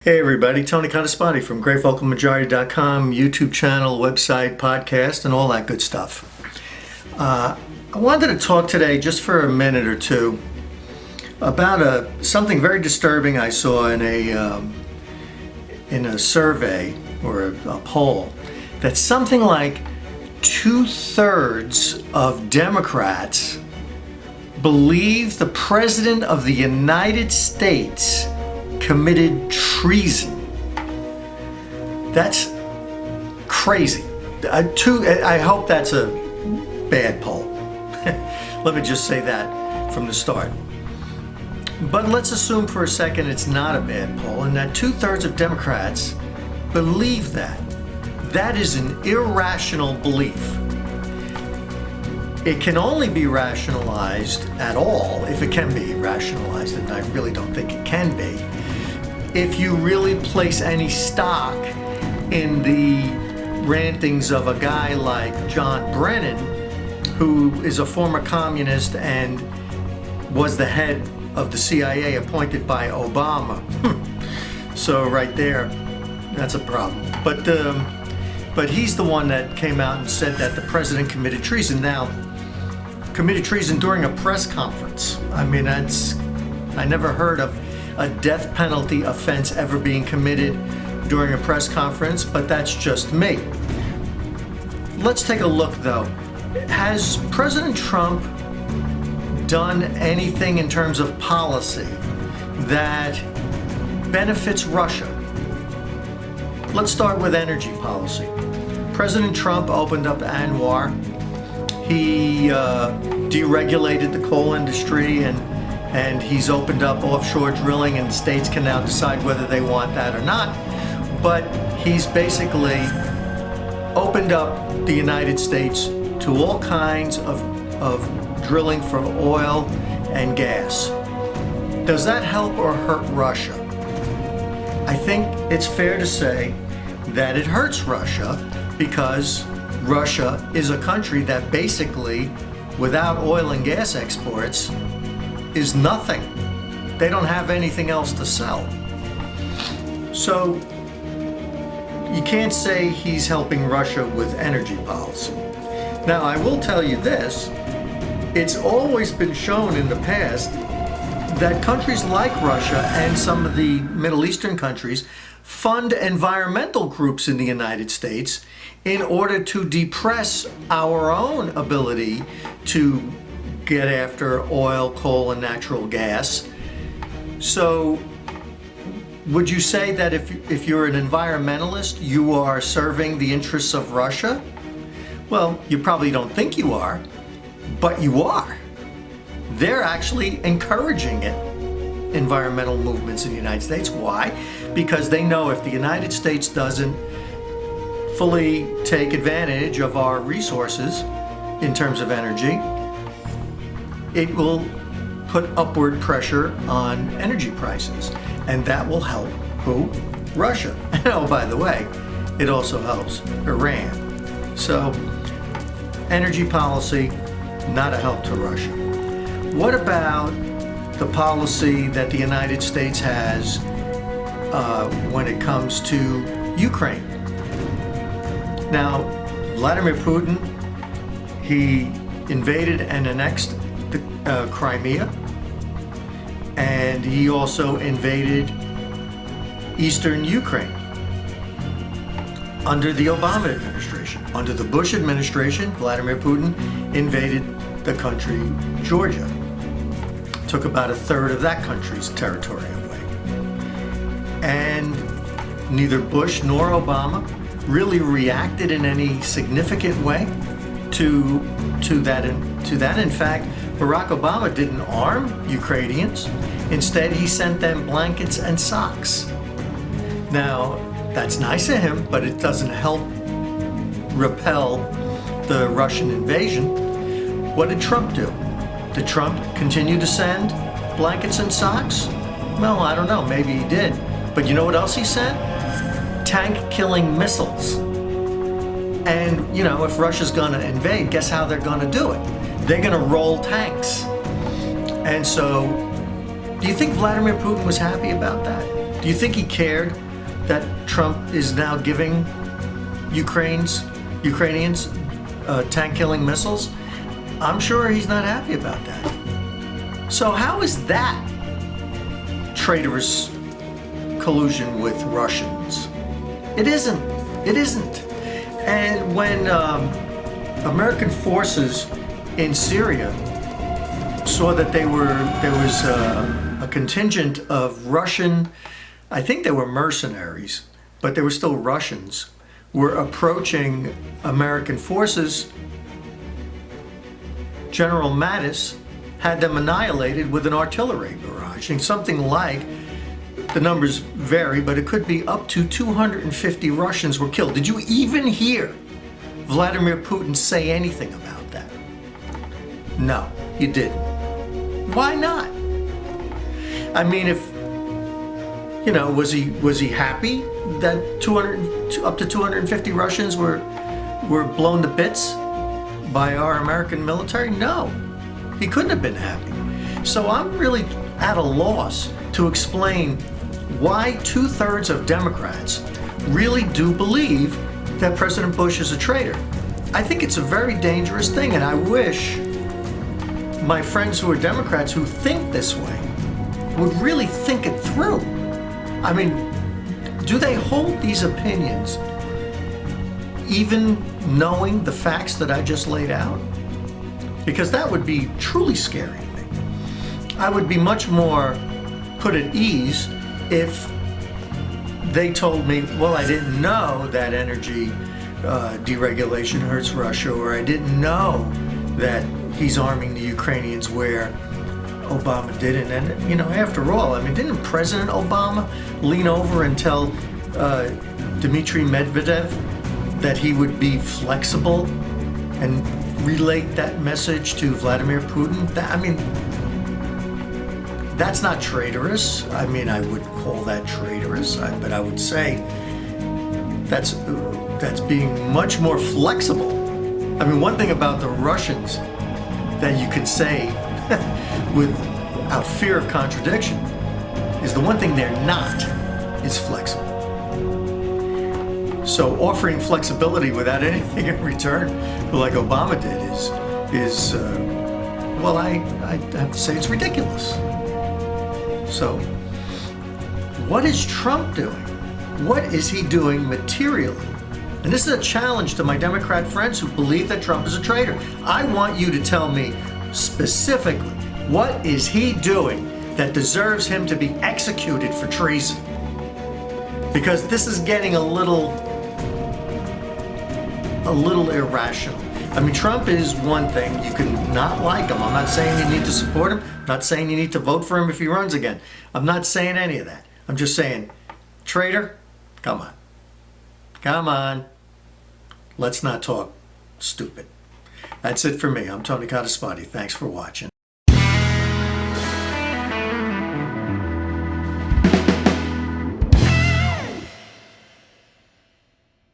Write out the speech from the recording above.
Hey everybody, Tony Contespati from GreatVocalMajority.com, YouTube channel, website, podcast, and all that good stuff. I wanted to talk today just for a minute or two about something very disturbing I saw in a survey or a poll that something like 2/3 of Democrats believe the President of the United States committed treason. That's crazy. I hope that's a bad poll. Let me just say that from the start. But let's assume for a second it's not a bad poll and that 2/3 of Democrats believe that. That is an irrational belief. It can only be rationalized at all, if it can be rationalized, and I really don't think it can be, if you really place any stock in the rantings of a guy like John Brennan, who is a former communist and was the head of the CIA appointed by Obama. So right there, that's a problem. But he's the one that came out and said that the president committed treason. Now, committed treason during a press conference. I mean, I never heard of a death penalty offense ever being committed during a press conference, but that's just me. Let's take a look though. Has President Trump done anything in terms of policy that benefits Russia? Let's start with energy policy. President Trump opened up ANWR. He deregulated the coal industry and he's opened up offshore drilling, and states can now decide whether they want that or not. But he's basically opened up the United States to all kinds of drilling for oil and gas. Does that help or hurt Russia? I think it's fair to say that it hurts Russia, because Russia is a country that basically, without oil and gas exports, is nothing. They don't have anything else to sell. So you can't say he's helping Russia with energy policy. Now, I will tell you this, it's always been shown in the past that countries like Russia and some of the Middle Eastern countries fund environmental groups in the United States in order to depress our own ability to get after oil, coal, and natural gas. So would you say that if you're an environmentalist, you are serving the interests of Russia? Well, you probably don't think you are, but you are. They're actually encouraging it, environmental movements in the United States. Why? Because they know if the United States doesn't fully take advantage of our resources in terms of energy, it will put upward pressure on energy prices, and that will help who? Russia. Oh, by the way, it also helps Iran. So, energy policy, not a help to Russia. What about the policy that the United States has when it comes to Ukraine? Now, Vladimir Putin, he invaded and annexed the Crimea, and he also invaded eastern Ukraine under the Obama administration. Under the Bush administration, Vladimir Putin invaded the country Georgia. Took about 1/3 of that country's territory away. And neither Bush nor Obama really reacted in any significant way to that. In fact, Barack Obama didn't arm Ukrainians. Instead, he sent them blankets and socks. Now, that's nice of him, but it doesn't help repel the Russian invasion. What did Trump do? Did Trump continue to send blankets and socks? Well, I don't know. Maybe he did. But you know what else he sent? Tank-killing missiles. And, you know, if Russia's going to invade, guess how they're going to do it? They're going to roll tanks. And so, do you think Vladimir Putin was happy about that? Do you think he cared that Trump is now giving Ukrainians tank-killing missiles? I'm sure he's not happy about that. So how is that traitorous collusion with Russians? It isn't. It isn't. And when American forces in Syria saw that there was a contingent of Russian, I think they were mercenaries, but they were still Russians, were approaching American forces, General Mattis had them annihilated with an artillery barrage. And something like, the numbers vary, but it could be up to 250 Russians were killed. Did you even hear Vladimir Putin say anything about that? No, he didn't. Why not? I mean, if, you know, was he happy that up to 250 Russians were blown to bits by our American military? No, he couldn't have been happy. So I'm really at a loss to explain why 2/3 of Democrats really do believe that President Bush is a traitor. I think it's a very dangerous thing, and I wish my friends who are Democrats who think this way would really think it through. I mean, do they hold these opinions even knowing the facts that I just laid out? Because that would be truly scary to me. I would be much more put at ease if they told me, well, I didn't know that energy deregulation hurts Russia, or I didn't know that he's arming the Ukrainians where Obama didn't. And, you know, after all, I mean, didn't President Obama lean over and tell Dmitry Medvedev that he would be flexible and relate that message to Vladimir Putin? I mean, that's not traitorous. I mean, I would call that traitorous, but I would say that's being much more flexible. I mean, one thing about the Russians that you can say without fear of contradiction is the one thing they're not is flexible. So offering flexibility without anything in return, like Obama did, is well, I have to say it's ridiculous. So, what is Trump doing? What is he doing materially? And this is a challenge to my Democrat friends who believe that Trump is a traitor. I want you to tell me specifically, what is he doing that deserves him to be executed for treason? Because this is getting a little irrational. I mean, Trump is one thing. You can not like him. I'm not saying you need to support him. I'm not saying you need to vote for him if he runs again. I'm not saying any of that. I'm just saying, traitor, come on. Come on. Let's not talk stupid. That's it for me. I'm Tony Codispoti. Thanks for watching.